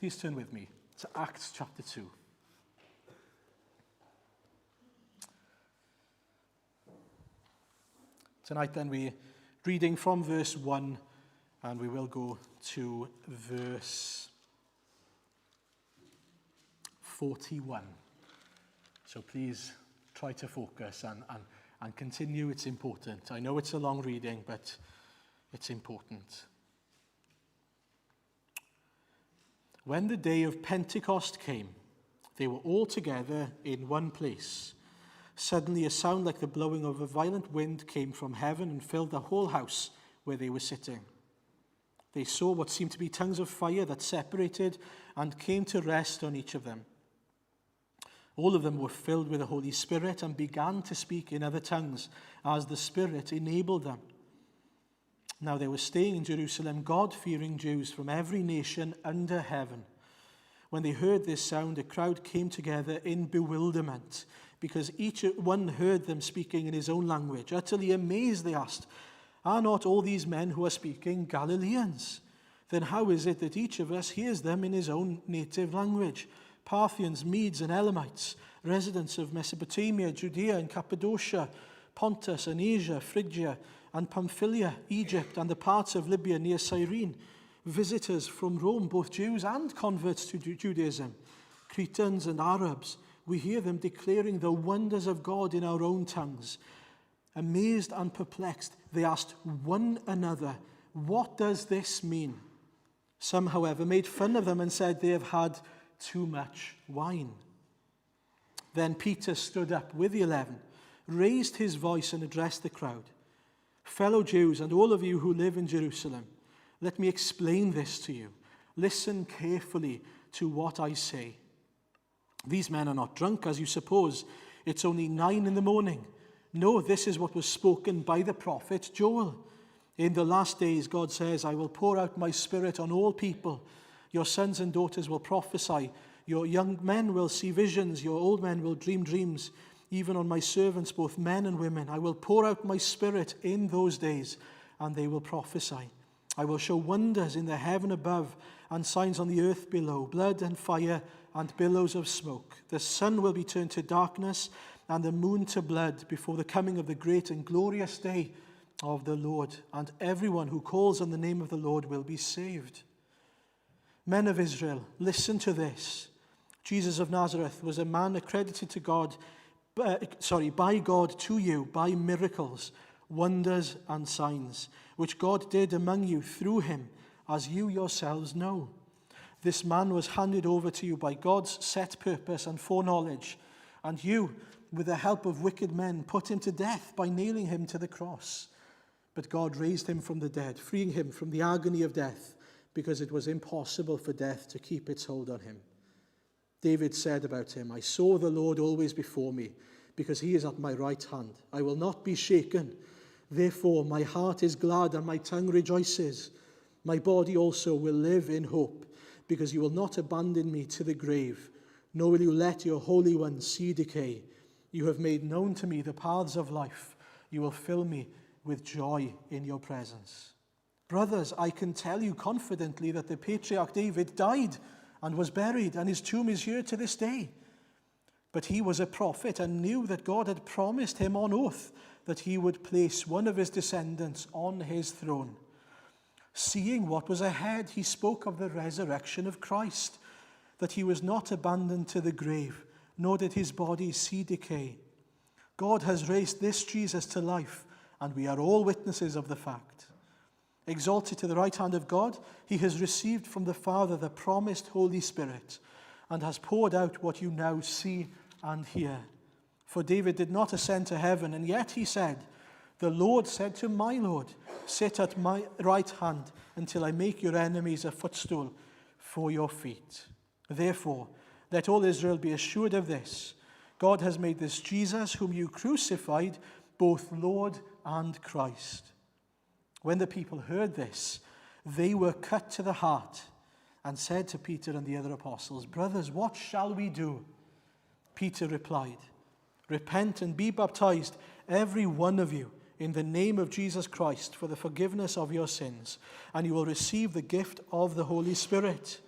Please turn with me to Acts chapter 2. Tonight then we're reading from verse 1 and we will go to verse 41. So please try to focus and continue. It's important. I know it's a long reading, but it's important. When the day of Pentecost came, they were all together in one place. Suddenly a sound like the blowing of a violent wind came from heaven and filled the whole house where they were sitting. They saw what seemed to be tongues of fire that separated and came to rest on each of them. All of them were filled with the Holy Spirit and began to speak in other tongues as the Spirit enabled them. Now they were staying in Jerusalem, God-fearing Jews from every nation under heaven. When they heard this sound, a crowd came together in bewilderment, because each one heard them speaking in his own language. Utterly amazed, they asked, "Are not all these men who are speaking Galileans? Then how is it that each of us hears them in his own native language? Parthians, Medes, and Elamites, residents of Mesopotamia, Judea and Cappadocia, Pontus and Asia, Phrygia and Pamphylia, Egypt, and the parts of Libya near Cyrene, visitors from Rome, both Jews and converts to Judaism, Cretans and Arabs. We hear them declaring the wonders of God in our own tongues." Amazed and perplexed, they asked one another, "What does this mean?" Some, however, made fun of them and said they have had too much wine. Then Peter stood up with the 11, raised his voice and addressed the crowd. "Fellow Jews and all of you who live in Jerusalem, let me explain this to you. Listen carefully to what I say. These men are not drunk, as you suppose. It's only 9 a.m. No, this is what was spoken by the prophet Joel. In the last days, God says, I will pour out my spirit on all people. Your sons and daughters will prophesy. Your young men will see visions. Your old men will dream dreams. Even on my servants, both men and women, I will pour out my spirit in those days, and they will prophesy. I will show wonders in the heaven above and signs on the earth below, blood and fire and billows of smoke. The sun will be turned to darkness and the moon to blood before the coming of the great and glorious day of the Lord, and everyone who calls on the name of the Lord will be saved. Men of Israel, listen to this. Jesus of Nazareth was a man accredited to by God to you by miracles, wonders and signs, which God did among you through him, as you yourselves know. This man was handed over to you by God's set purpose and foreknowledge, and you, with the help of wicked men, put him to death by nailing him to the cross. But God raised him from the dead, freeing him from the agony of death, because it was impossible for death to keep its hold on him. David said about him, I saw the Lord always before me, because he is at my right hand. I will not be shaken. Therefore my heart is glad and my tongue rejoices. My body also will live in hope, because you will not abandon me to the grave, nor will you let your Holy One see decay. You have made known to me the paths of life. You will fill me with joy in your presence. Brothers, I can tell you confidently that the patriarch David died and was buried, and his tomb is here to this day. But he was a prophet and knew that God had promised him on oath that he would place one of his descendants on his throne. Seeing what was ahead, he spoke of the resurrection of Christ, that he was not abandoned to the grave, nor did his body see decay. God has raised this Jesus to life, and we are all witnesses of the fact. Exalted to the right hand of God, he has received from the Father the promised Holy Spirit, and has poured out what you now see and hear. For David did not ascend to heaven, and yet he said, the Lord said to my Lord, sit at my right hand until I make your enemies a footstool for your feet. Therefore, let all Israel be assured of this. God has made this Jesus, whom you crucified, both Lord and Christ. When the people heard this, they were cut to the heart and said to Peter and the other apostles, brothers, what shall we do? Peter replied, repent and be baptized, every one of you, in the name of Jesus Christ for the forgiveness of your sins, and you will receive the gift of the Holy Spirit.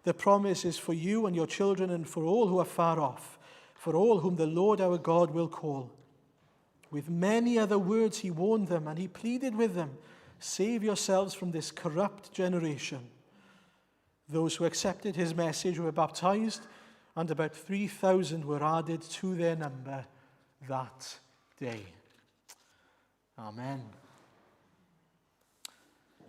The promise is for you and your children and for all who are far off, for all whom the Lord our God will call. With many other words he warned them, and he pleaded with them, save yourselves from this corrupt generation. Those who accepted his message were baptized, and about 3,000 were added to their number that day. Amen.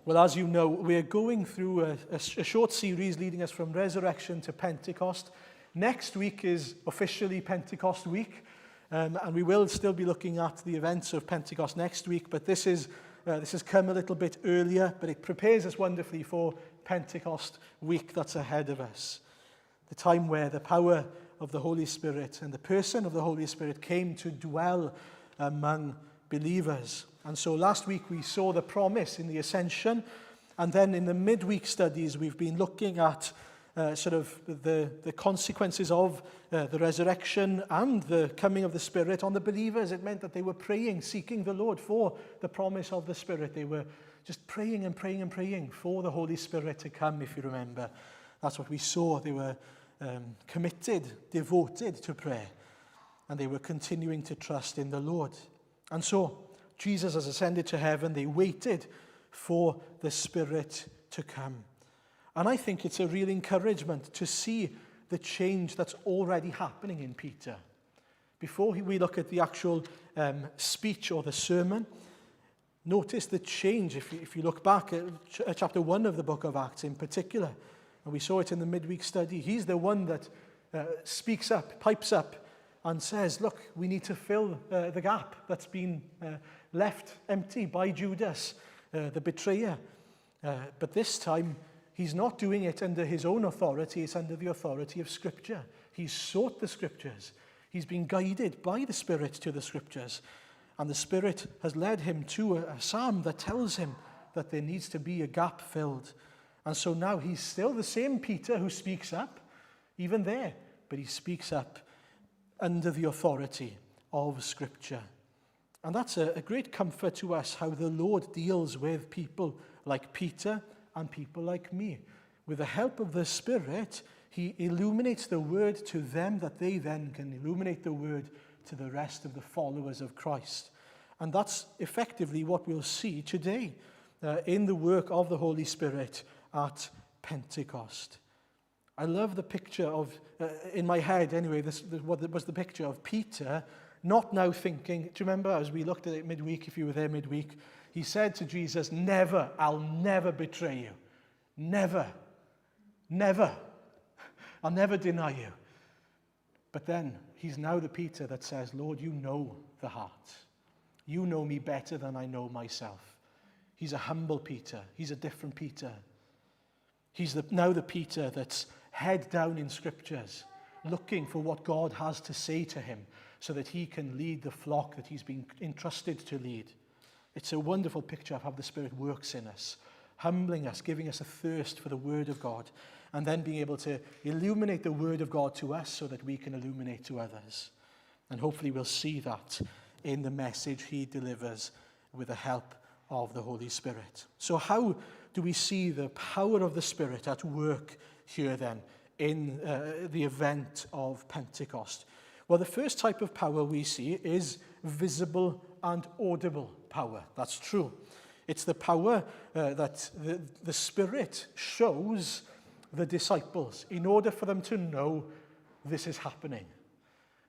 Well, as you know, we're going through a short series leading us from Resurrection to Pentecost. Next week is officially Pentecost week, and we will still be looking at the events of Pentecost next week, but this has come a little bit earlier, but it prepares us wonderfully for Pentecost week that's ahead of us. The time where the power of the Holy Spirit and the person of the Holy Spirit came to dwell among believers. And so last week we saw the promise in the ascension, and then in the midweek studies we've been looking at the consequences of the resurrection and the coming of the Spirit on the believers. It meant that they were praying, seeking the Lord for the promise of the Spirit. They were just praying and praying and praying for the Holy Spirit to come, if you remember. That's what we saw. They were committed, devoted to prayer, and they were continuing to trust in the Lord. And so Jesus has ascended to heaven. They waited for the Spirit to come. And I think it's a real encouragement to see the change that's already happening in Peter. Before we look at the actual speech or the sermon, notice the change. If you look back at chapter 1 of the book of Acts in particular, and we saw it in the midweek study, he's the one that speaks up, pipes up, and says, look, we need to fill the gap that's been left empty by Judas, the betrayer. But this time, he's not doing it under his own authority, it's under the authority of Scripture. He's sought the Scriptures. He's been guided by the Spirit to the Scriptures. And the Spirit has led him to a psalm that tells him that there needs to be a gap filled. And so now he's still the same Peter who speaks up, even there, but he speaks up under the authority of Scripture. And that's a great comfort to us, how the Lord deals with people like Peter and people like me. With the help of the Spirit, he illuminates the word to them that they then can illuminate the word to the rest of the followers of Christ. And that's effectively what we'll see today in the work of the Holy Spirit at Pentecost. I love the picture of, in my head anyway, this was the picture of Peter not now thinking, do you remember as we looked at it midweek, if you were there midweek, he said to Jesus, never, I'll never betray you. Never. Never. I'll never deny you. But then he's now the Peter that says, Lord, you know the heart. You know me better than I know myself. He's a humble Peter. He's a different Peter. He's now the Peter that's head down in Scriptures, looking for what God has to say to him so that he can lead the flock that he's been entrusted to lead. It's a wonderful picture of how the Spirit works in us, humbling us, giving us a thirst for the Word of God, and then being able to illuminate the Word of God to us so that we can illuminate to others. And hopefully we'll see that in the message he delivers with the help of the Holy Spirit. So how do we see the power of the Spirit at work here then in the event of Pentecost? Well, the first type of power we see is visible and audible power. That's true. It's the power that the Spirit shows the disciples in order for them to know this is happening.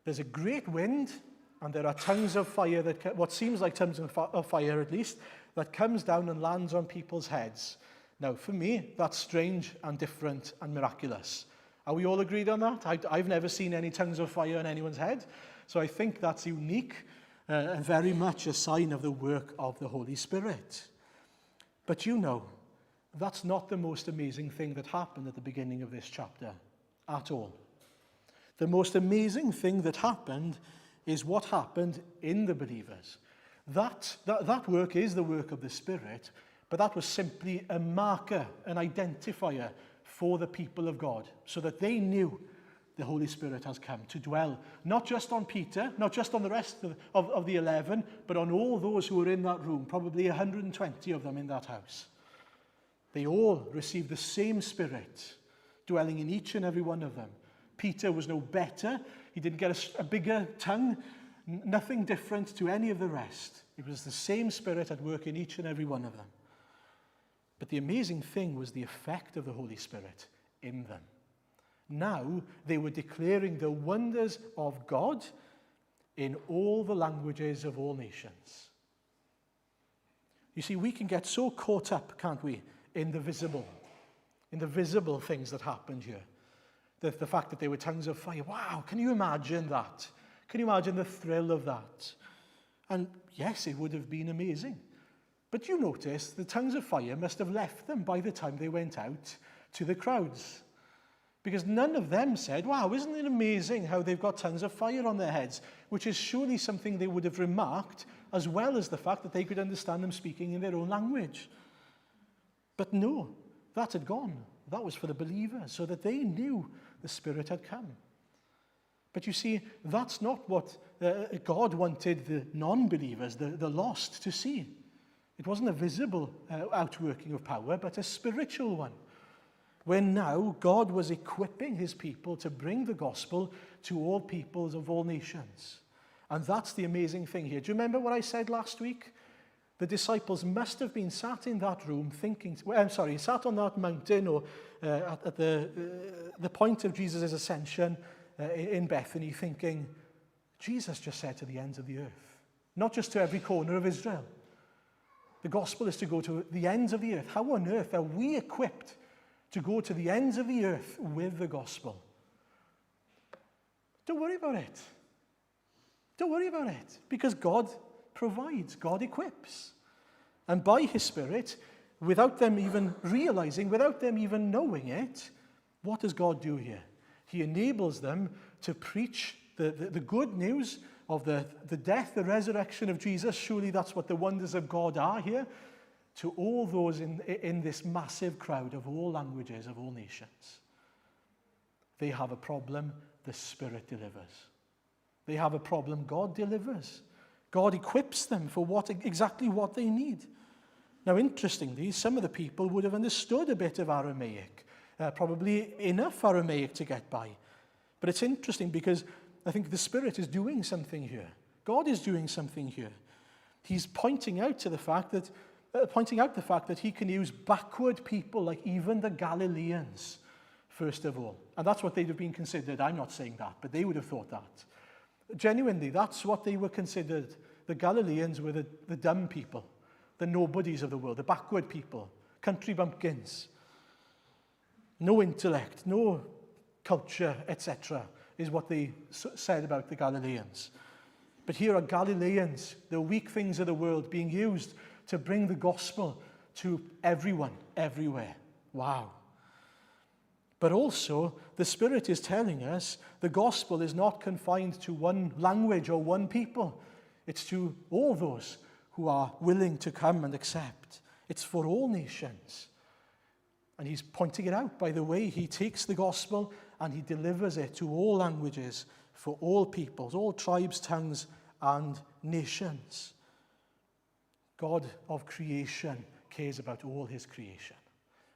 There's a great wind, and there are tongues of fire, what seems like tongues of fire at least, that comes down and lands on people's heads. Now, for me, that's strange and different and miraculous. Are we all agreed on that? I've never seen any tongues of fire on anyone's head, so I think that's unique and very much a sign of the work of the Holy Spirit. But you know, that's not the most amazing thing that happened at the beginning of this chapter at all. The most amazing thing that happened is what happened in the believers. That work is the work of the Spirit, but that was simply a marker, an identifier for the people of God, so that they knew the Holy Spirit has come to dwell, not just on Peter, not just on the rest of the 11, but on all those who were in that room, probably 120 of them in that house. They all received the same Spirit dwelling in each and every one of them. Peter was no better. He didn't get a bigger tongue. Nothing different to any of the rest. It was the same Spirit at work in each and every one of them. But the amazing thing was the effect of the Holy Spirit in them. Now they were declaring the wonders of God in all the languages of all nations. You see, we can get so caught up, can't we, in the visible things that happened here. The fact that there were tongues of fire. Wow, can you imagine that? Can you imagine the thrill of that? And yes, it would have been amazing. But you notice the tongues of fire must have left them by the time they went out to the crowds. Because none of them said, wow, isn't it amazing how they've got tongues of fire on their heads? Which is surely something they would have remarked, as well as the fact that they could understand them speaking in their own language. But no, that had gone. That was for the believers, so that they knew the Spirit had come. But you see, that's not what God wanted the non-believers, the lost, to see. It wasn't a visible outworking of power, but a spiritual one. When now God was equipping his people to bring the gospel to all peoples of all nations. And that's the amazing thing here. Do you remember what I said last week? The disciples must have been sat in that room thinking, sat on that mountain or at the point of Jesus' ascension in Bethany thinking, Jesus just said to the ends of the earth, not just to every corner of Israel. The gospel is to go to the ends of the earth. How on earth are we equipped to go to the ends of the earth with the gospel? Don't worry about it. Don't worry about it, because God provides, God equips. And by his Spirit, without them even realizing, without them even knowing it, what does God do here? He enables them to preach the good news of the death, the resurrection of Jesus. Surely that's what the wonders of God are here, to all those in this massive crowd of all languages, of all nations. They have a problem, the Spirit delivers. They have a problem, God delivers. God equips them for exactly what they need. Now, interestingly, some of the people would have understood a bit of Aramaic, probably enough Aramaic to get by. But it's interesting because I think the Spirit is doing something here. God is doing something here. He's pointing out the fact that he can use backward people like even the Galileans, first of all. And that's what they'd have been considered. I'm not saying that, but they would have thought that. Genuinely, that's what they were considered. The Galileans were the dumb people, the nobodies of the world, the backward people, country bumpkins. No intellect, no culture, etc., is what they said about the Galileans. But here are Galileans, the weak things of the world, being used to bring the gospel to everyone, everywhere. Wow. But also, the Spirit is telling us the gospel is not confined to one language or one people. It's to all those who are willing to come and accept. It's for all nations. And he's pointing it out by the way he takes the gospel and he delivers it to all languages, for all peoples, all tribes, tongues, and nations. God of creation cares about all his creation.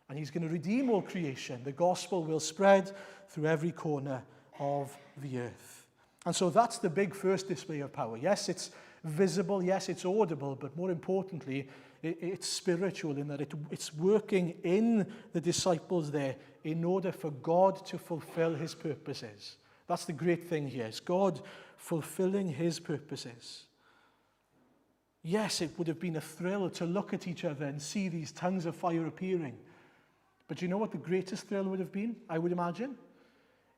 And he's going to redeem all creation. The gospel will spread through every corner of the earth. And so that's the big first display of power. Yes, it's visible. Yes, it's audible. But more importantly, it's spiritual in that it's working in the disciples there in order for God to fulfill his purposes. That's the great thing here. It's God fulfilling his purposes. Yes, it would have been a thrill to look at each other and see these tongues of fire appearing. But you know what the greatest thrill would have been, I would imagine?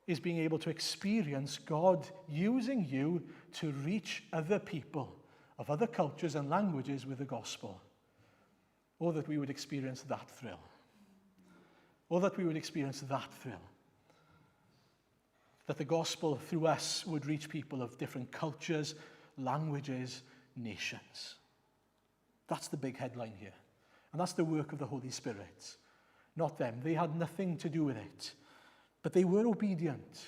Is being able to experience God using you to reach other people of other cultures and languages with the gospel. Or that we would experience that thrill. Or that we would experience that thrill. That the gospel through us would reach people of different cultures, languages, nations. That's the big headline here. And that's the work of the Holy Spirit. Not them. They had nothing to do with it. But they were obedient.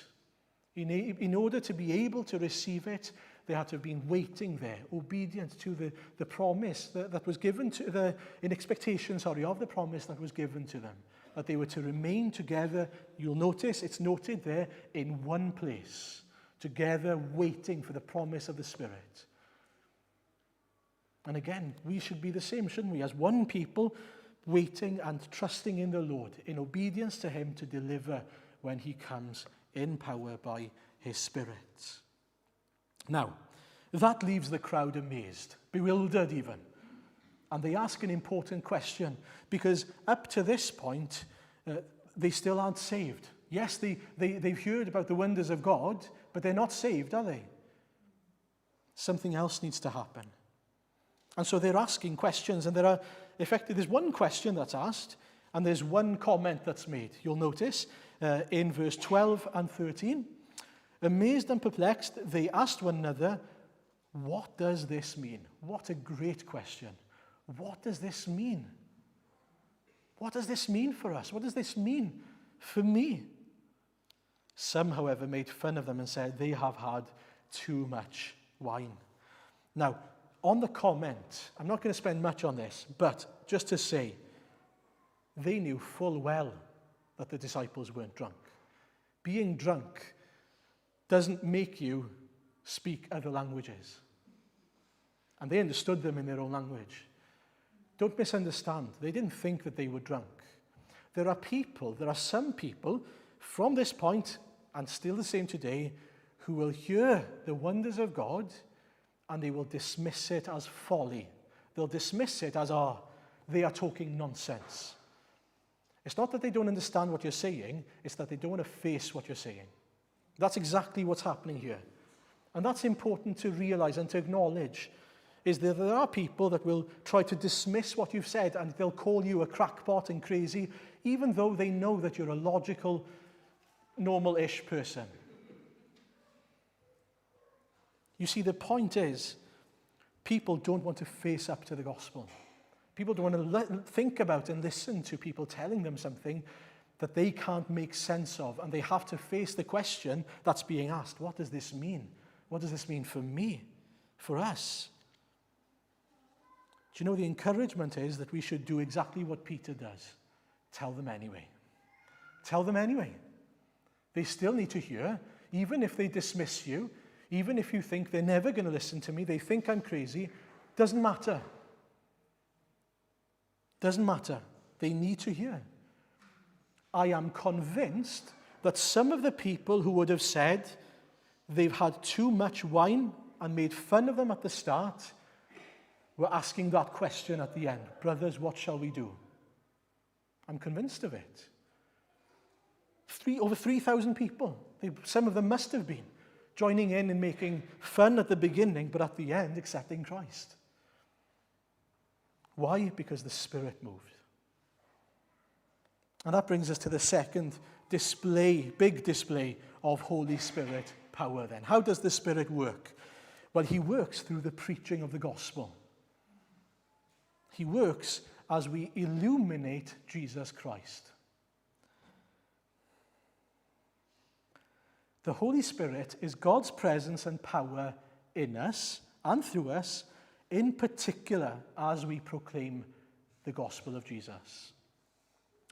In order to be able to receive it, they had to have been waiting there, obedient to the promise that was given to in expectation, of the promise that was given to them. that they were to remain together. You'll notice it's noted there, in one place, together waiting for the promise of the Spirit. And again, we should be the same, shouldn't we? As one people, waiting and trusting in the Lord, in obedience to him to deliver when he comes in power by his Spirit. Now, that leaves the crowd amazed, bewildered even. And they ask an important question, because up to this point, they still aren't saved. Yes, they've heard about the wonders of God, but they're not saved, are they? Something else needs to happen. And so they're asking questions, and there's one question that's asked, and there's one comment that's made. You'll notice in verse 12 and 13, amazed and perplexed, they asked one another, what does this mean? What a great question. What does this mean? What does this mean for us? What does this mean for me? Some, however, made fun of them and said they have had too much wine. Now, on the comment, I'm not going to spend much on this, but just to say, they knew full well that the disciples weren't drunk. Being drunk doesn't make you speak other languages. And they understood them in their own language. Don't misunderstand. They didn't think that they were drunk. There are some people from this point, and still the same today, who will hear the wonders of God and they will dismiss it as folly. They'll dismiss it as, they are talking nonsense. It's not that they don't understand what you're saying, it's that they don't want to face what you're saying. That's exactly what's happening here. And that's important to realize and to acknowledge, is that there are people that will try to dismiss what you've said, and they'll call you a crackpot and crazy, even though they know that you're a logical, normal-ish person. You see, the point is, people don't want to face up to the gospel. People don't want to think about and listen to people telling them something that they can't make sense of, and they have to face the question that's being asked. What does this mean? What does this mean for me, for us? Do you know, the encouragement is that we should do exactly what Peter does. Tell them anyway. Tell them anyway. They still need to hear, even if they dismiss you, even if you think they're never going to listen to me, they think I'm crazy, doesn't matter. Doesn't matter. They need to hear. I am convinced that some of the people who would have said they've had too much wine and made fun of them at the start were asking that question at the end. Brothers, what shall we do? I'm convinced of it. Over 3,000 people. Some of them must have been joining in and making fun at the beginning, but at the end accepting Christ. Why? Because the Spirit moved. And that brings us to the second big display of Holy Spirit power then. How does the Spirit work? Well, he works through the preaching of the gospel. He works as we illuminate Jesus Christ. The Holy Spirit is God's presence and power in us and through us, in particular as we proclaim the gospel of Jesus.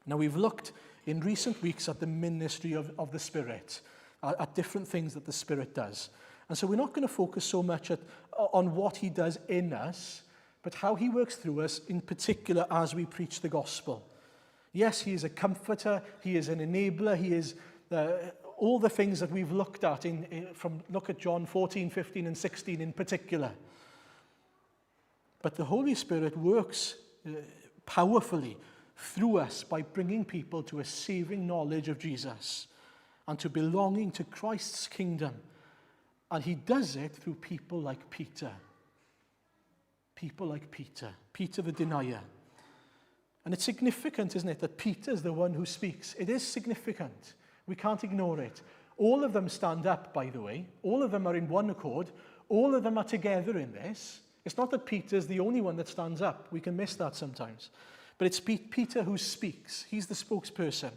Now, we've looked in recent weeks at the ministry of the Spirit, at different things that the Spirit does. And so we're not going to focus so much on what he does in us, but how he works through us, in particular as we preach the gospel. Yes, he is a comforter, he is an enabler, he is all the things that we've looked at look at John 14, 15 and 16 in particular. But the Holy Spirit works powerfully through us by bringing people to a saving knowledge of Jesus and to belonging to Christ's kingdom. And he does it through people like Peter. People like Peter the denier. And it's significant, isn't it, that Peter's the one who speaks. It is significant. We can't ignore it. All of them stand up, by the way. All of them are in one accord. All of them are together in this. It's not that Peter's the only one that stands up. We can miss that sometimes. But it's Peter who speaks. He's the spokesperson.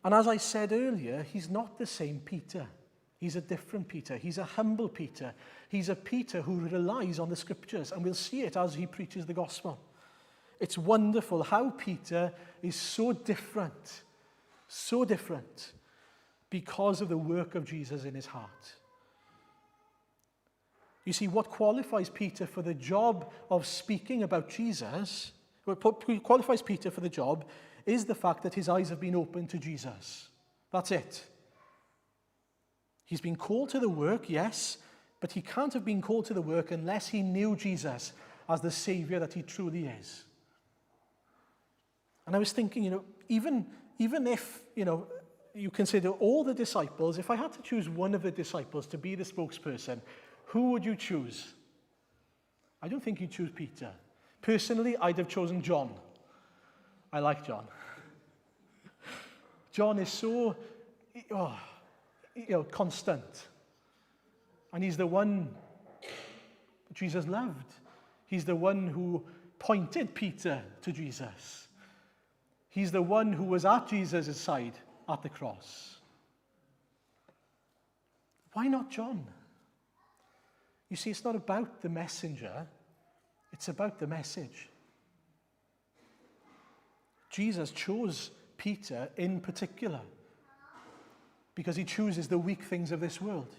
And as I said earlier, he's not the same Peter. He's a different Peter. He's a humble Peter. He's a Peter who relies on the scriptures, and we'll see it as he preaches the gospel. It's wonderful how Peter is so different because of the work of Jesus in his heart. You see, what qualifies Peter for the job of speaking about Jesus, what qualifies Peter for the job is the fact that his eyes have been opened to Jesus. That's it. He's been called to the work, yes, but he can't have been called to the work unless he knew Jesus as the Savior that he truly is. And I was thinking, even if, you consider all the disciples, if I had to choose one of the disciples to be the spokesperson, who would you choose? I don't think you'd choose Peter. Personally, I'd have chosen John. I like John. John is so, constant. And he's the one Jesus loved. He's the one who pointed Peter to Jesus. He's the one who was at Jesus' side at the cross. Why not John? You see, it's not about the messenger, it's about the message. Jesus chose Peter in particular because he chooses the weak things of this world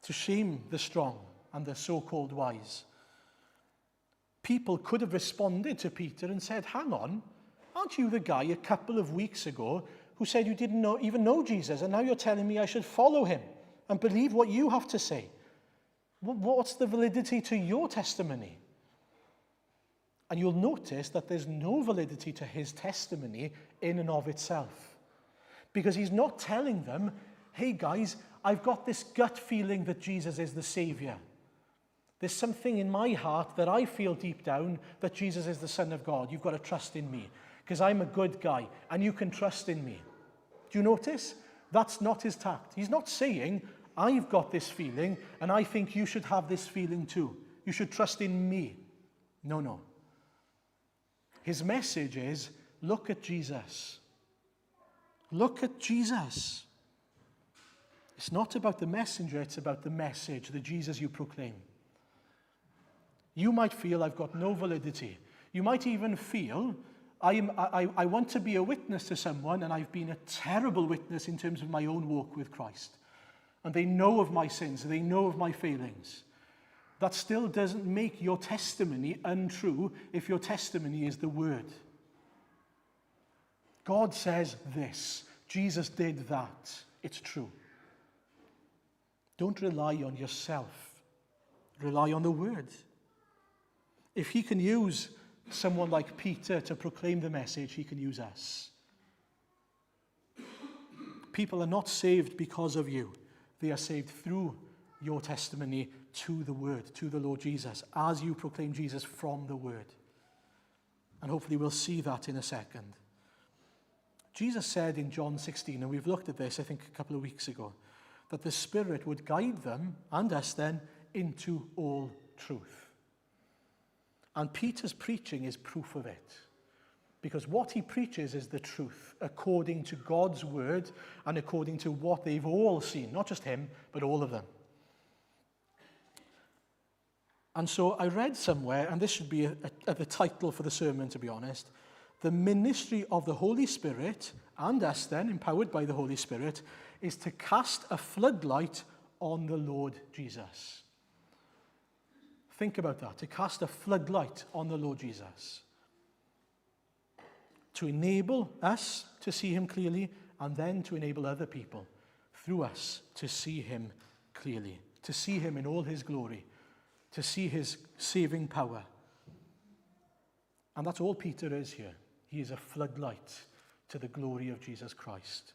to shame the strong and the so-called wise. People could have responded to Peter and said, hang on, aren't you the guy a couple of weeks ago who said you didn't even know Jesus, and now you're telling me I should follow him and believe what you have to say? What's the validity to your testimony? And you'll notice that there's no validity to his testimony in and of itself. Because he's not telling them, hey guys, I've got this gut feeling that Jesus is the Savior. There's something in my heart that I feel deep down that Jesus is the Son of God. You've got to trust in me because I'm a good guy and you can trust in me. Do you notice? That's not his tact. He's not saying, I've got this feeling and I think you should have this feeling too. You should trust in me. No. His message is, look at Jesus. Look at Jesus. It's not about the messenger, it's about the message, the Jesus you proclaim. You might feel I've got no validity. You might even feel I want to be a witness to someone and I've been a terrible witness in terms of my own walk with Christ. And they know of my sins, they know of my failings. That still doesn't make your testimony untrue if your testimony is the word. God says this. Jesus did that. It's true. Don't rely on yourself. Rely on the word. If he can use someone like Peter to proclaim the message, he can use us. People are not saved because of you. They are saved through your testimony to the word, to the Lord Jesus, as you proclaim Jesus from the word. And hopefully we'll see that in a second. Jesus said in John 16, and we've looked at this, I think, a couple of weeks ago, that the Spirit would guide them, and us then, into all truth. And Peter's preaching is proof of it. Because what he preaches is the truth, according to God's word and according to what they've all seen. Not just him, but all of them. And so I read somewhere, and this should be the title for the sermon, to be honest, the ministry of the Holy Spirit, and us then, empowered by the Holy Spirit, is to cast a floodlight on the Lord Jesus. Think about that, to cast a floodlight on the Lord Jesus. To enable us to see him clearly, and then to enable other people through us to see him clearly, to see him in all his glory, to see his saving power. And that's all Peter is here. He is a floodlight to the glory of Jesus Christ.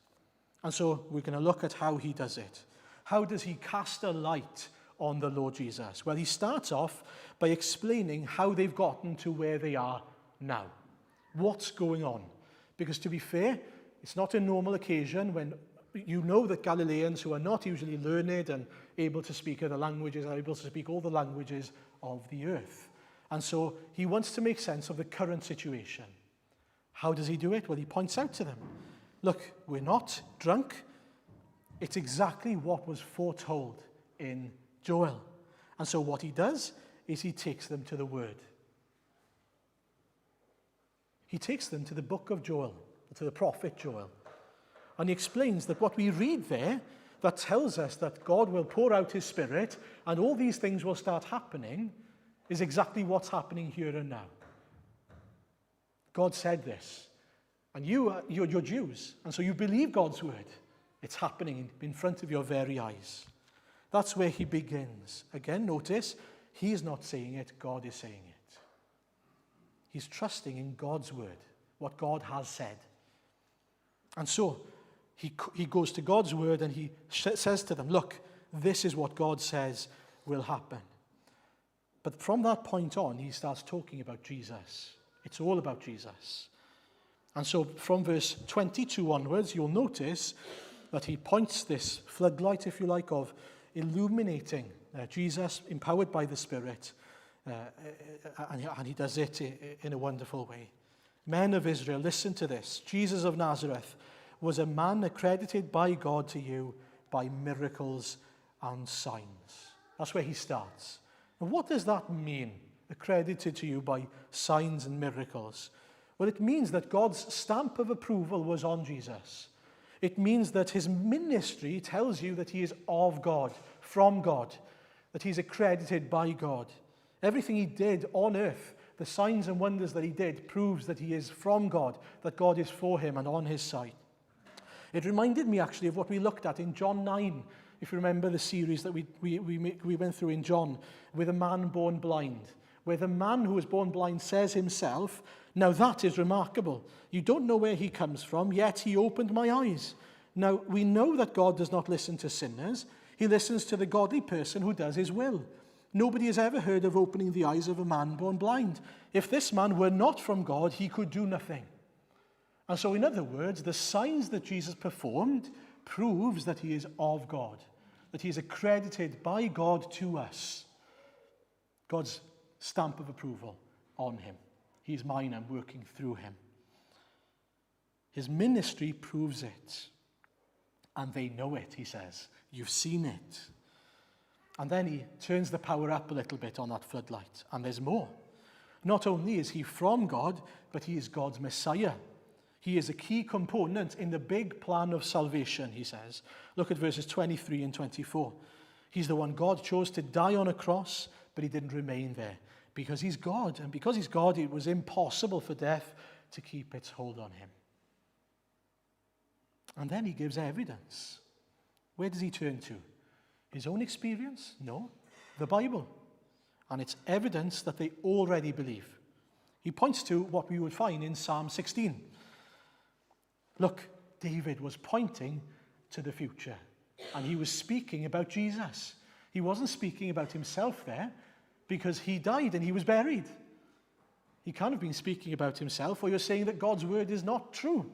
And so we're going to look at how he does it. How does he cast a light on the Lord Jesus? Well, he starts off by explaining how they've gotten to where they are now. What's going on? Because to be fair, it's not a normal occasion when you know that Galileans who are not usually learned and able to speak other languages are able to speak all the languages of the earth. And so he wants to make sense of the current situation. How does he do it? Well, he points out to them, look, we're not drunk. It's exactly what was foretold in Joel. And so what he does is he takes them to the word. he takes them to the book of Joel, to the prophet Joel. And he explains that what we read there that tells us that God will pour out his Spirit and all these things will start happening is exactly what's happening here and now. God said this. And you're Jews, and so you believe God's word. It's happening in front of your very eyes. That's where he begins. Again, notice, he is not saying it, God is saying it. He's trusting in God's word, what God has said. And so, he goes to God's word and he says to them, look, this is what God says will happen. But from that point on, he starts talking about Jesus. It's all about Jesus. And so from verse 22 onwards, you'll notice that he points this floodlight, if you like, of illuminating Jesus, empowered by the Spirit. And he does it in a wonderful way. Men of Israel, listen to this. Jesus of Nazareth was a man accredited by God to you by miracles and signs. That's where he starts. And what does that mean, accredited to you by signs and miracles? Well, it means that God's stamp of approval was on Jesus. It means that his ministry tells you that he is of God, from God, that he's accredited by God. Everything he did on earth, the signs and wonders that he did, proves that he is from God, that God is for him and on his side. It reminded me actually of what we looked at in John 9, if you remember the series that we went through in John, with a man born blind, where the man who was born blind says himself, now that is remarkable. You don't know where he comes from, yet he opened my eyes. Now, we know that God does not listen to sinners. He listens to the godly person who does his will. Nobody has ever heard of opening the eyes of a man born blind. If this man were not from God, he could do nothing. And so, in other words, the signs that Jesus performed proves that he is of God, that he is accredited by God to us. God's stamp of approval on him. He is mine, I'm working through him. His ministry proves it. And they know it, he says. You've seen it. And then he turns the power up a little bit on that floodlight. And there's more. Not only is he from God, but he is God's Messiah. He is a key component in the big plan of salvation, he says. Look at verses 23 and 24. He's the one God chose to die on a cross, but he didn't remain there. Because he's God, and because he's God, it was impossible for death to keep its hold on him. And then he gives evidence. Where does he turn to? His own experience? No. The Bible. And it's evidence that they already believe. He points to what we would find in Psalm 16. Look, David was pointing to the future. And he was speaking about Jesus. He wasn't speaking about himself there, because he died and he was buried. He can't have been speaking about himself, or you're saying that God's word is not true.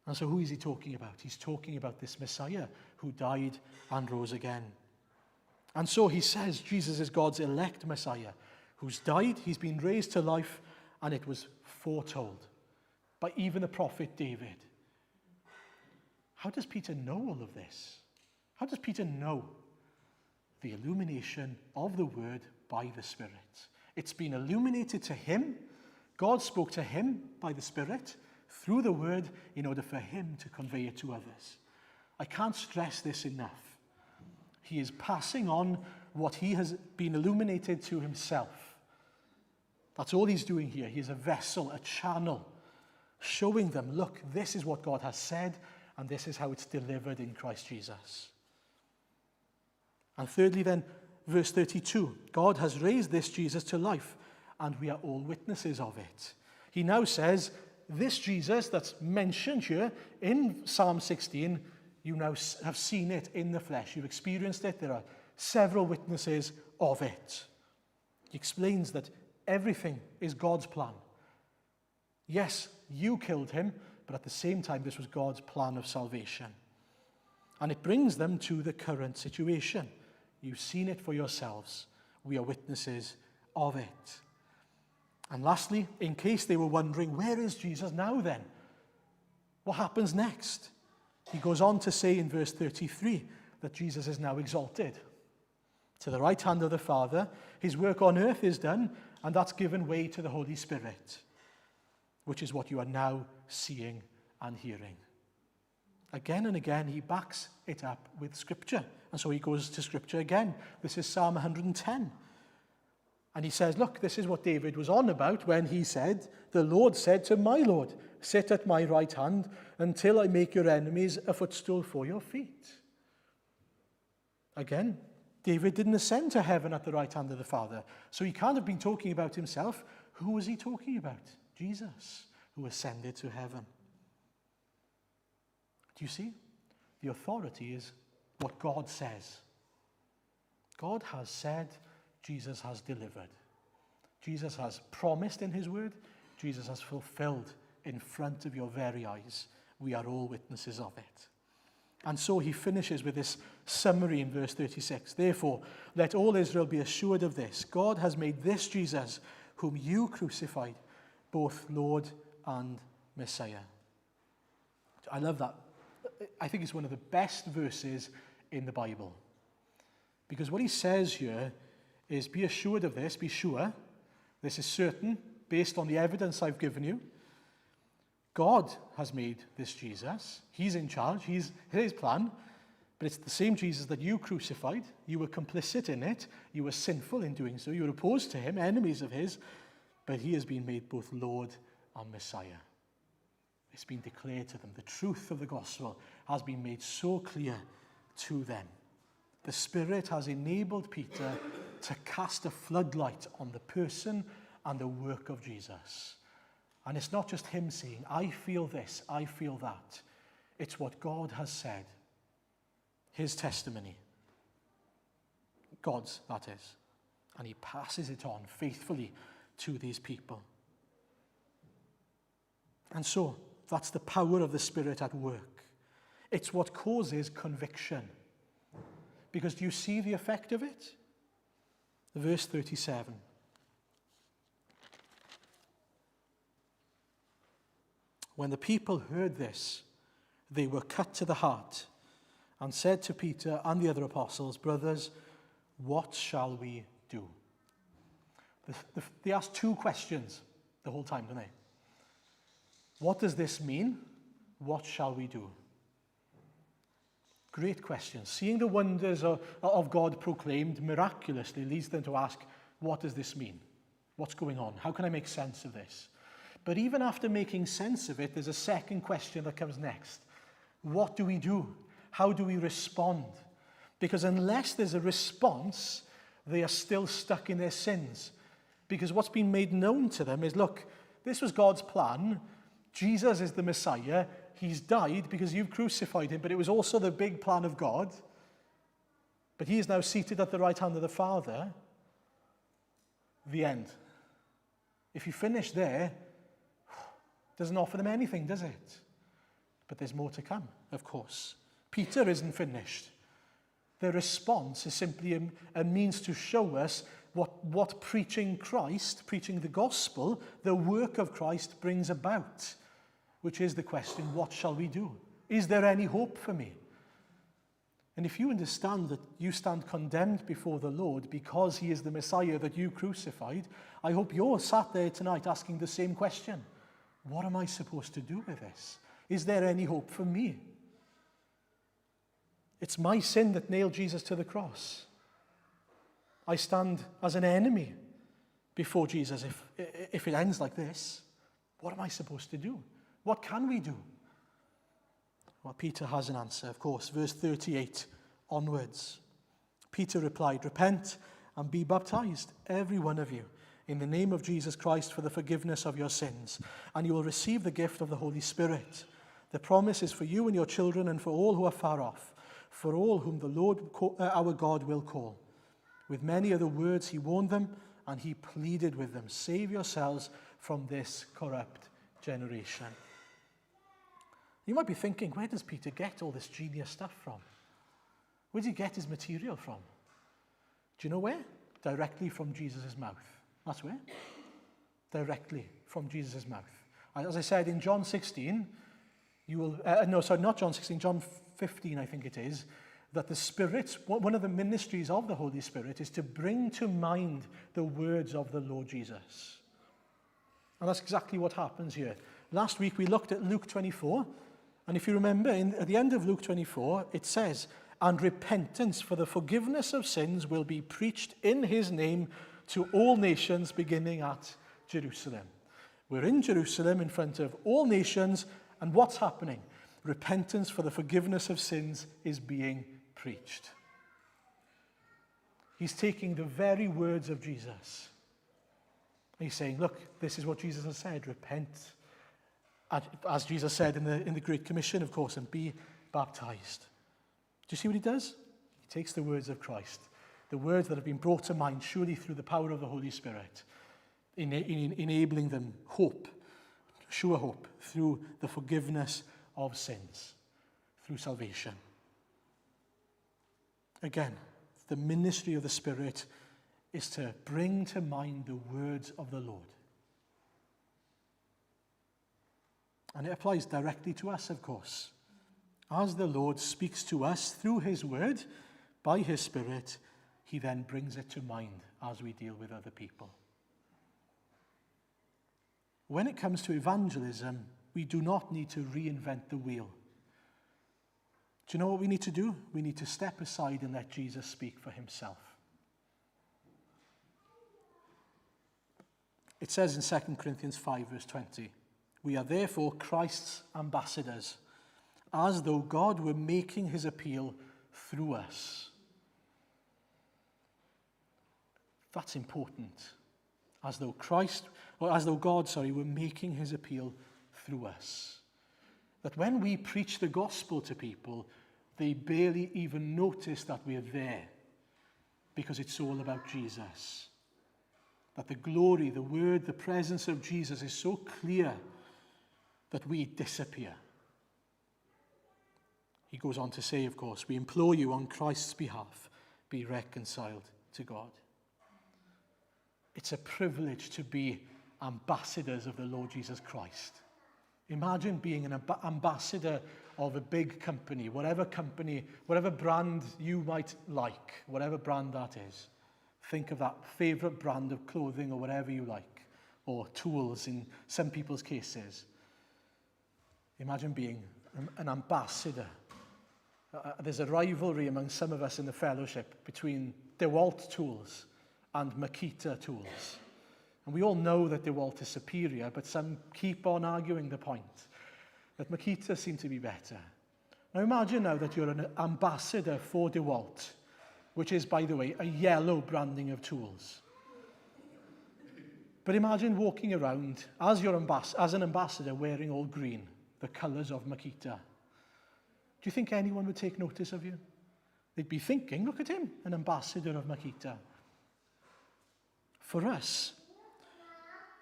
And so who is he talking about? He's talking about this Messiah who died and rose again. And so he says Jesus is God's elect Messiah, who's died, he's been raised to life, and it was foretold by even the prophet David. How does Peter know all of this? How does Peter know? The illumination of the word by the Spirit. It's been illuminated to him. God spoke to him by the Spirit through the word in order for him to convey it to others. I can't stress this enough. He is passing on what he has been illuminated to himself. That's all he's doing here. He is a vessel, a channel, showing them, look, this is what God has said, and this is how it's delivered in Christ Jesus. And thirdly then, verse 32, God has raised this Jesus to life, and we are all witnesses of it. He now says, this Jesus that's mentioned here in Psalm 16, you now have seen it in the flesh. You've experienced it. There are several witnesses of it. He explains that everything is God's plan. Yes, you killed him, but at the same time, this was God's plan of salvation. And it brings them to the current situation. You've seen it for yourselves. We are witnesses of it. And lastly, in case they were wondering, where is Jesus now then? What happens next? He goes on to say in verse 33 that Jesus is now exalted to the right hand of the Father. His work on earth is done, and that's given way to the Holy Spirit. which is what you are now seeing and hearing. Again and again, he backs it up with Scripture. And so he goes to Scripture again. This is Psalm 110. And he says, look, this is what David was on about when he said, the Lord said to my Lord, sit at my right hand until I make your enemies a footstool for your feet. Again, David didn't ascend to heaven at the right hand of the Father. So he can't have been talking about himself. Who was he talking about? Jesus, who ascended to heaven. Do you see? The authority is what God says. God has said, Jesus has delivered. Jesus has promised in his word. Jesus has fulfilled in front of your very eyes. We are all witnesses of it. And so he finishes with this summary in verse 36. Therefore, let all Israel be assured of this. God has made this Jesus, whom you crucified, both Lord and Messiah. I love that. I think it's one of the best verses in the Bible. Because what he says here is, be assured of this, be sure. This is certain, based on the evidence I've given you. God has made this Jesus. He's in charge. He's his plan. But it's the same Jesus that you crucified. You were complicit in it. You were sinful in doing so. You were opposed to him, enemies of his. But he has been made both Lord and Messiah. It's been declared to them. The truth of the gospel has been made so clear to them. The Spirit has enabled Peter to cast a floodlight on the person and the work of Jesus. And it's not just him saying, I feel this, I feel that. It's what God has said. His testimony. God's, that is. And he passes it on faithfully to these people. And so, that's the power of the Spirit at work. It's what causes conviction. Because do you see the effect of it? Verse 37. When the people heard this, they were cut to the heart and said to Peter and the other apostles, brothers, what shall we do? They asked two questions the whole time, didn't they? What does this mean? What shall we do? Great questions. Seeing the wonders of God proclaimed miraculously leads them to ask, what does this mean? What's going on? How can I make sense of this? But even after making sense of it, there's a second question that comes next. What do we do? How do we respond? Because unless there's a response, they are still stuck in their sins. Because what's been made known to them is, look, this was God's plan. Jesus is the Messiah. He's died because you've crucified him, but it was also the big plan of God. But he is now seated at the right hand of the Father. The end. If you finish there, it doesn't offer them anything, does it? But there's more to come, of course. Peter isn't finished. Their response is simply a means to show us what preaching Christ, preaching the gospel, the work of Christ brings about. Which is the question, what shall we do? Is there any hope for me? And if you understand that you stand condemned before the Lord because he is the Messiah that you crucified, I hope you're sat there tonight asking the same question. What am I supposed to do with this? Is there any hope for me? It's my sin that nailed Jesus to the cross. I stand as an enemy before Jesus if it ends like this. What am I supposed to do? What can we do? Well, Peter has an answer, of course. Verse 38 onwards. Peter replied, repent and be baptized, every one of you, in the name of Jesus Christ for the forgiveness of your sins, and you will receive the gift of the Holy Spirit. The promise is for you and your children and for all who are far off, for all whom the Lord our God will call. With many other words he warned them, and he pleaded with them, save yourselves from this corrupt generation. You might be thinking, where does Peter get all this genius stuff from? Where does he get his material from? Do you know where? Directly from Jesus' mouth. That's where. Directly from Jesus' mouth. As I said, in John 16, you will, not John 16, John 15, I think it is, that the Spirit, one of the ministries of the Holy Spirit is to bring to mind the words of the Lord Jesus. And that's exactly what happens here. Last week we looked at Luke 24, and if you remember, at the end of Luke 24, it says, "And repentance for the forgiveness of sins will be preached in his name to all nations, beginning at Jerusalem." We're in Jerusalem in front of all nations, and what's happening? Repentance for the forgiveness of sins is being preached. He's taking the very words of Jesus. He's saying, look, this is what Jesus has said, repent. As Jesus said in the Great Commission, of course, and be baptized. Do you see what he does? He takes the words of Christ, the words that have been brought to mind surely through the power of the Holy Spirit, enabling them hope, sure hope, through the forgiveness of sins, through salvation. Again, the ministry of the Spirit is to bring to mind the words of the Lord. And it applies directly to us, of course. As the Lord speaks to us through his word, by his Spirit, he then brings it to mind as we deal with other people. When it comes to evangelism, we do not need to reinvent the wheel. Do you know what we need to do? We need to step aside and let Jesus speak for himself. It says in 2 Corinthians 5, verse 20, "We are therefore Christ's ambassadors, as though God were making his appeal through us." That's important. As though God were making his appeal through us. That when we preach the gospel to people, they barely even notice that we're there, because it's all about Jesus. That the glory, the word, the presence of Jesus is so clear that we disappear. He goes on to say, of course, "We implore you on Christ's behalf, be reconciled to God." It's a privilege to be ambassadors of the Lord Jesus Christ. Imagine being an ambassador of a big company, whatever brand you might like, whatever brand that is. Think of that favorite brand of clothing or whatever you like, or tools in some people's cases. Imagine being an ambassador. There's a rivalry among some of us in the fellowship between DeWalt tools and Makita tools. And we all know that DeWalt is superior, but some keep on arguing the point that Makita seem to be better. Now imagine now that you're an ambassador for DeWalt, which is, by the way, a yellow branding of tools. But imagine walking around as an ambassador wearing all green, the colours of Makita. Do you think anyone would take notice of you? They'd be thinking, look at him, an ambassador of Makita. For us,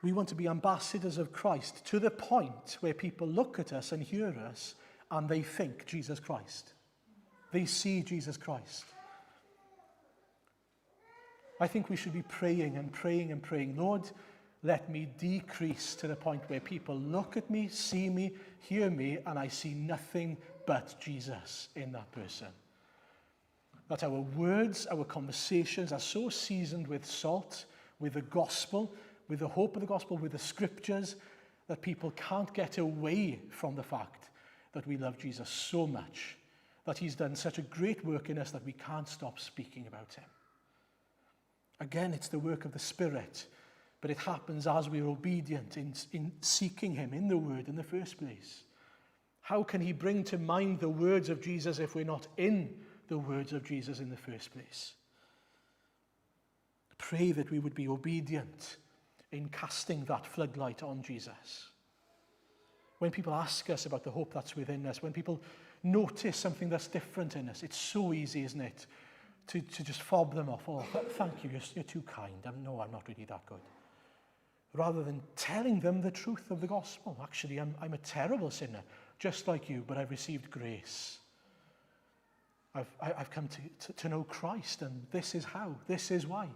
we want to be ambassadors of Christ to the point where people look at us and hear us and they think Jesus Christ. They see Jesus Christ. I think we should be praying and praying and praying, Lord, let me decrease to the point where people look at me, see me, hear me, and I see nothing but Jesus in that person. That our words, our conversations are so seasoned with salt, with the gospel, with the hope of the gospel, with the scriptures, that people can't get away from the fact that we love Jesus so much, that he's done such a great work in us that we can't stop speaking about him. Again, it's the work of the Spirit, but it happens as we're obedient in seeking him in the word in the first place. How can he bring to mind the words of Jesus if we're not in the words of Jesus in the first place? Pray that we would be obedient in casting that floodlight on Jesus. When people ask us about the hope that's within us, when people notice something that's different in us, it's so easy, isn't it, to just fob them off. Oh, thank you, you're too kind. No, I'm not really that good. Rather than telling them the truth of the gospel. Actually, I'm a terrible sinner, just like you, but I've received grace. I've come to know Christ, and this is how, this is why.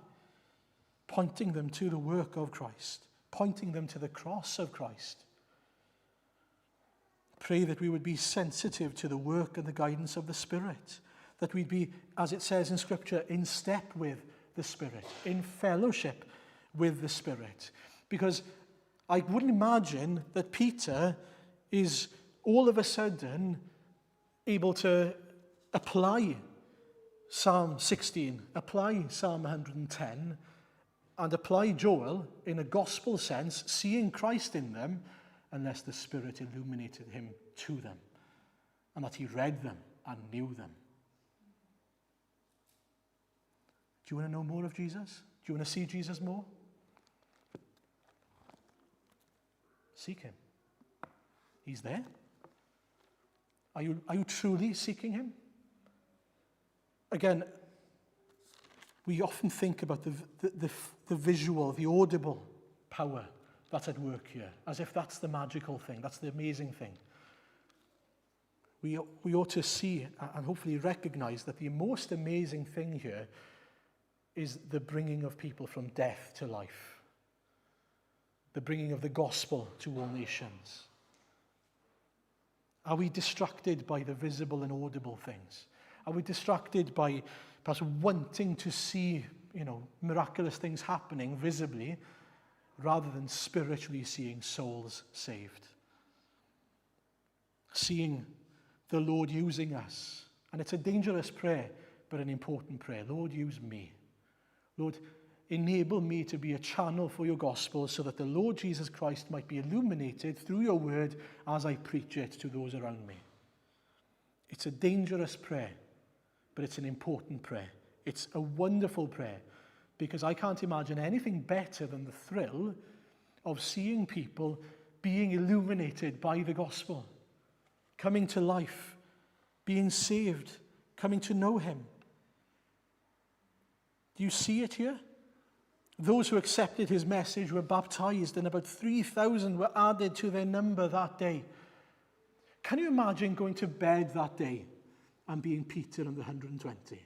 Pointing them to the work of Christ, pointing them to the cross of Christ. Pray that we would be sensitive to the work and the guidance of the Spirit, that we'd be, as it says in Scripture, in step with the Spirit, in fellowship with the Spirit. Because I wouldn't imagine that Peter is all of a sudden able to apply Psalm 16, apply Psalm 110, and apply Joel in a gospel sense, seeing Christ in them, unless the Spirit illuminated him to them, and that he read them and knew them. Do you want to know more of Jesus? Do you want to see Jesus more? Seek him. He's there. Are you truly seeking him? Again, we often think about the visual, the audible power that's at work here, as if that's the magical thing, that's the amazing thing. We ought to see and hopefully recognize that the most amazing thing here is the bringing of people from death to life, the bringing of the gospel to all nations. Are we distracted by the visible and audible things? Are we distracted by perhaps wanting to see, miraculous things happening visibly rather than spiritually seeing souls saved? Seeing the Lord using us. And it's a dangerous prayer, but an important prayer. Lord, use me. Lord, enable me to be a channel for your gospel so that the Lord Jesus Christ might be illuminated through your word as I preach it to those around me. It's a dangerous prayer, but it's an important prayer. It's a wonderful prayer because I can't imagine anything better than the thrill of seeing people being illuminated by the gospel, coming to life, being saved, coming to know him. Do you see it here? Those who accepted his message were baptized, and about 3,000 were added to their number that day. Can you imagine going to bed that day and being Peter and the 120?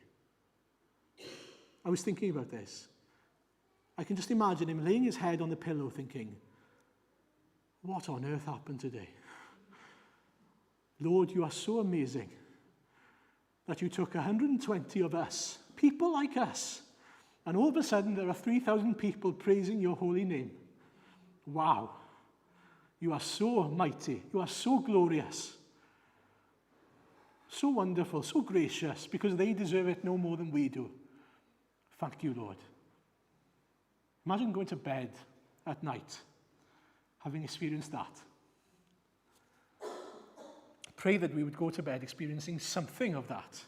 I was thinking about this. I can just imagine him laying his head on the pillow thinking, what on earth happened today? Lord, you are so amazing that you took 120 of us, people like us, and all of a sudden there are 3,000 people praising your holy name. Wow. You are so mighty. You are so glorious. So wonderful, so gracious, because they deserve it no more than we do. Thank you, Lord. Imagine going to bed at night, having experienced that. Pray that we would go to bed experiencing something of that,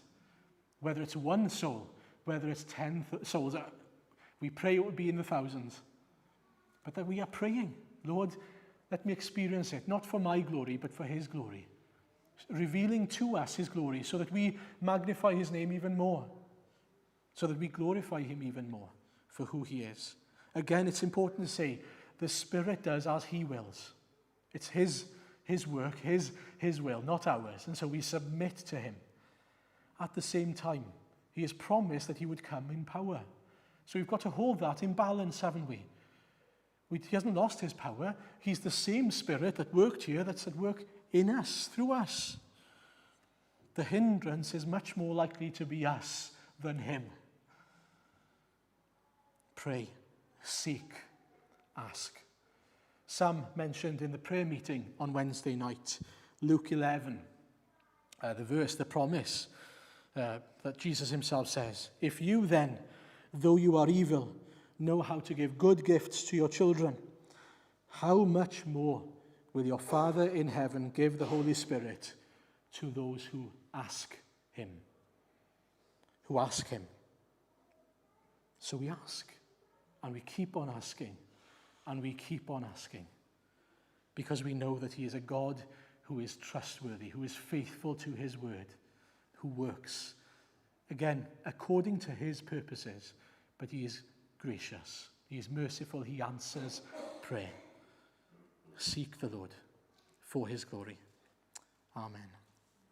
whether it's one soul, whether it's 10 souls. We pray it would be in the thousands. But that we are praying, Lord, let me experience it, not for my glory, but for his glory. Revealing to us his glory so that we magnify his name even more, so that we glorify him even more for who he is. Again, it's important to say, the Spirit does as he wills. It's his work, his will, not ours. And so we submit to him. At the same time, he has promised that he would come in power. So we've got to hold that in balance, haven't we? He hasn't lost his power. He's the same Spirit that worked here that's at work in us, through us. The hindrance is much more likely to be us than him. Pray, seek, ask. Sam mentioned in the prayer meeting on Wednesday night, Luke 11, the promise that Jesus himself says, if you then, though you are evil, know how to give good gifts to your children, how much more will your Father in heaven give the Holy Spirit to those who ask him? Who ask him. So we ask, and we keep on asking, and we keep on asking, because we know that he is a God who is trustworthy, who is faithful to his word, who works, again, according to his purposes, but he is gracious, he is merciful, he answers prayer. Seek the Lord for his glory. Amen.